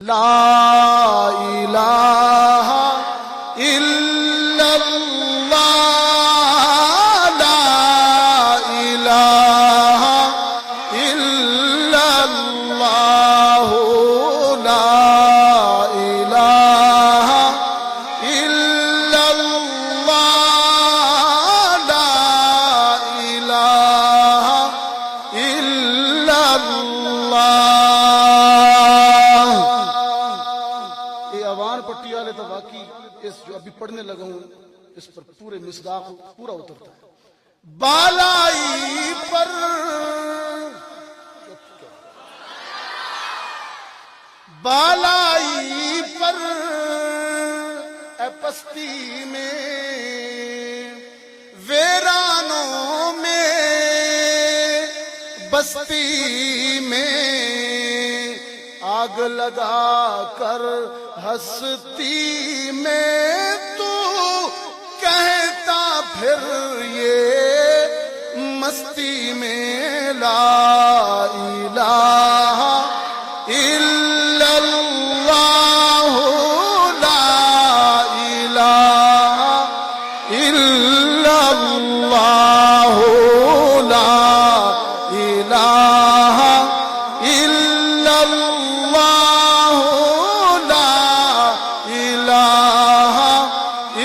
لا الہ الا اللہ لا الہ الا اللہ لا الہ الا اللہ لا الہ الا اللہ۔ پٹی والے تو واقعی اس جو ابھی پڑھنے لگا ہوں اس پر پورے مصداق پورا اترتا ہے۔ بالائی پر بالائی پر اے پستی میں ویرانوں میں بستی میں آگ لگا کر ہستی میں تو کہتا پھر یہ مستی میں لا الہ الا اللہ لا الہ الا اللہ لا الہ الا اللہ لا الہ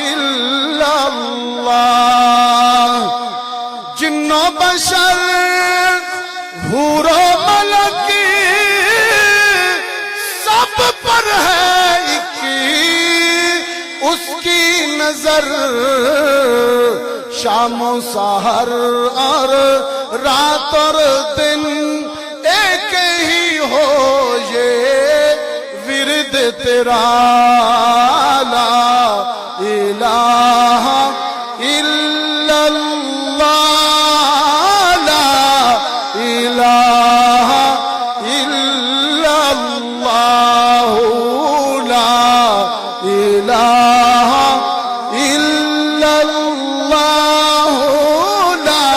الا اللہ۔ جن و بشر حور و ملک سب پر ہے ایک اس کی نظر، شام و سحر اور رات اور دن ایک ہی ہو یہ ورد تیرا لا الہ الا اللہ لا الہ الا اللہ لا الہ الا اللہ لا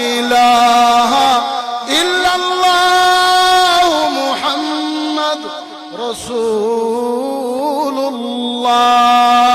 الہ الا اللہ محمد رسول اللہ۔